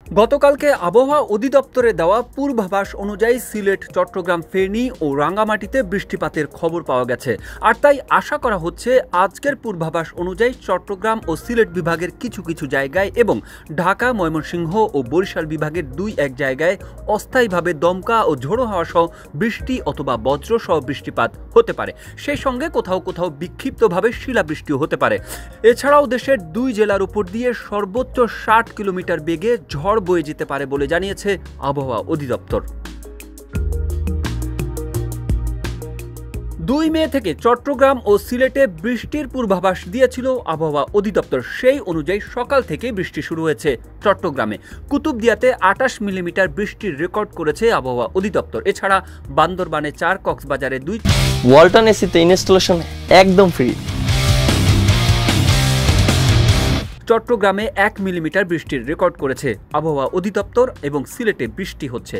গতকালকে আবহাওয়া অধিদপ্তরে দেওয়া পূর্বাভাস অনুযায়ী সিলেট, চট্টগ্রাম, ফেনী ও রাঙ্গামাটিতে বৃষ্টিপাতের খবর পাওয়া গেছে। আর তাই আশা করা হচ্ছে আজকের পূর্বাভাস অনুযায়ী চট্টগ্রাম ও সিলেট বিভাগের কিছু কিছু জায়গায় এবং ঢাকা, ময়মনসিংহ ও বরিশাল বিভাগের 2-1 জায়গায় অস্থায়ীভাবে দমকা ও ঝোড়ো হাওয়া সহ বৃষ্টি অথবা বজ্র সহ বৃষ্টিপাত হতে পারে। সেই সঙ্গে কোথাও কোথাও বিক্ষিপ্তভাবে শিলাবৃষ্টিও হতে পারে। এছাড়াও দেশের 2 জেলার উপর দিয়ে সর্বোচ্চ 60 কিলোমিটার বেগে ঝড় বয়ে যেতে পারে বলে জানিয়েছে আবহাওয়া অধিদপ্তর। 2 মে থেকে চট্টগ্রাম ও সিলেটে বৃষ্টির পূর্বাভাস দিয়েছিল আবহাওয়া অধিদপ্তর। সেই অনুযায়ী সকাল থেকে বৃষ্টি শুরু হয়েছে চট্টগ্রামে। কুতুবদিয়াতে 28 মিলিমিটার বৃষ্টির রেকর্ড করেছে আবহাওয়া অধিদপ্তর। এছাড়া বান্দরবানে 4, কক্সবাজারে 2। ওয়ালটন এসিতে ইনস্টলেশন একদম ফ্রি। চট্টগ্রামে 1 মিলিমিটার বৃষ্টির রেকর্ড করেছে আবহাওয়া অধিদপ্তর এবং সিলেটে বৃষ্টি হচ্ছে।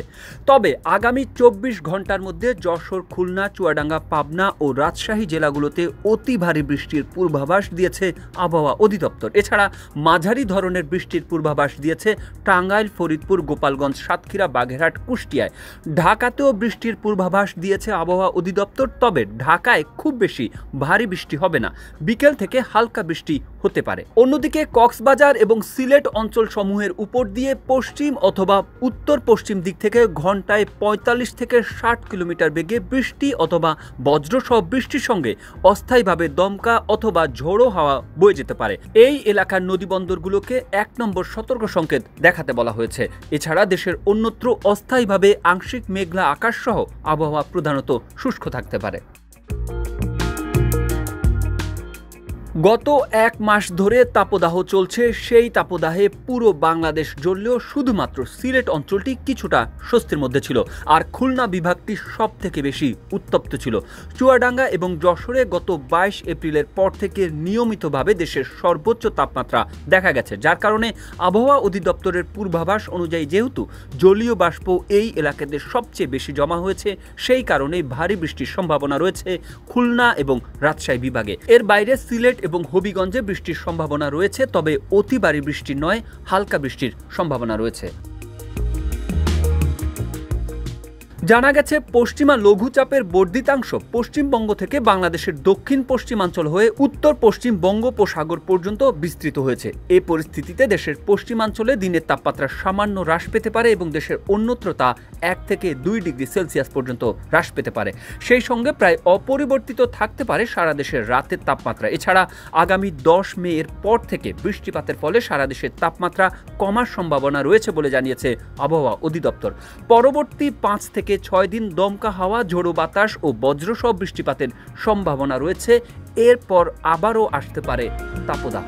তবে আগামী 24 ঘন্টার মধ্যে যশোর, খুলনা, চুয়াডাঙ্গা, পাবনা ও রাজশাহী জেলাগুলোতে অতি ভারী বৃষ্টির পূর্বাভাস দিয়েছে আবহাওয়া অধিদপ্তর। এছাড়া মাঝারি ধরনের বৃষ্টির পূর্বাভাস দিয়েছে টাঙ্গাইল, ফরিদপুর, গোপালগঞ্জ, সাতক্ষীরা, বাগেরহাট, কুষ্টিয়ায়। ঢাকাতেও বৃষ্টির পূর্বাভাস দিয়েছে আবহাওয়া অধিদপ্তর। তবে ঢাকায় খুব বেশি ভারী বৃষ্টি হবে না, বিকেল থেকে হালকা বৃষ্টি হতে পারে। অন্যদিকে কক্সবাজার এবং সিলেট অঞ্চল সমূহের উপর দিয়ে পশ্চিম অথবা উত্তর পশ্চিম দিক থেকে ঘন্টায় 45 থেকে 60 কিলোমিটার বেগে বৃষ্টি অথবা বজ্রসহ বৃষ্টির সঙ্গে অস্থায়ীভাবে দমকা অথবা ঝোড়ো হাওয়া বয়ে যেতে পারে। এই এলাকার নদীবন্দরগুলোকে 1 নম্বর সতর্ক সংকেত দেখাতে বলা হয়েছে। এছাড়া দেশের অন্যত্র অস্থায়ীভাবে আংশিক মেঘলা আকাশ সহ আবহাওয়া প্রধানত শুষ্ক থাকতে পারে। গত 1 মাস ধরে তাপদাহ চলছে। সেই তাপদাহে পুরো বাংলাদেশ জ্বললেও শুধুমাত্র সিলেট অঞ্চলটি কিছুটা স্বস্তির মধ্যে ছিল। আর খুলনা বিভাগটি সব থেকে বেশি উত্তপ্ত ছিল। চুয়াডাঙ্গা এবং যশোরে গত 22 এপ্রিলের পর থেকে নিয়মিতভাবে দেশের সর্বোচ্চ তাপমাত্রা দেখা গেছে, যার কারণে আবহাওয়া অধিদপ্তরের পূর্বাভাস অনুযায়ী যেহেতু জলীয় বাষ্প এই এলাকাতে সবচেয়ে বেশি জমা হয়েছে, সেই কারণে ভারী বৃষ্টির সম্ভাবনা রয়েছে খুলনা এবং রাজশাহী বিভাগে। এর বাইরে সিলেট এবং হবিগঞ্জে বৃষ্টির সম্ভাবনা রয়েছে, তবে অতি ভারী বৃষ্টি নয়, হালকা বৃষ্টির সম্ভাবনা রয়েছে। জানা গেছে পশ্চিমা লঘুচাপের বর্ধিতাংশ পশ্চিমবঙ্গ থেকে বাংলাদেশের দক্ষিণ পশ্চিমাঞ্চল হয়ে উত্তর পশ্চিম বঙ্গোপসাগর পর্যন্ত বিস্তৃত হয়েছে। এই পরিস্থিতিতে দেশের পশ্চিমাঞ্চলে দিনের তাপমাত্রা সামান্য হ্রাস পেতে পারে এবং দেশের অন্যত্র তা 1 থেকে 2 ডিগ্রি সেলসিয়াস পর্যন্ত হ্রাস পেতে পারে। সেই সঙ্গে প্রায় অপরিবর্তিত থাকতে পারে সারা দেশের রাতের তাপমাত্রা। এছাড়া আগামী 10 মে এর পর থেকে বৃষ্টিপাতের ফলে সারা দেশের তাপমাত্রা কমার সম্ভাবনা রয়েছে বলে জানিয়েছে আবহাওয়া অধিদপ্তর। পরবর্তী 5 থেকে 6 দিন দমকা হাওয়া, ঝোড়ো বাতাস ও বজ্রসহ বৃষ্টিপাতের সম্ভাবনা রয়েছে। এরপর আবারও আসতে পারে তাপদাহ।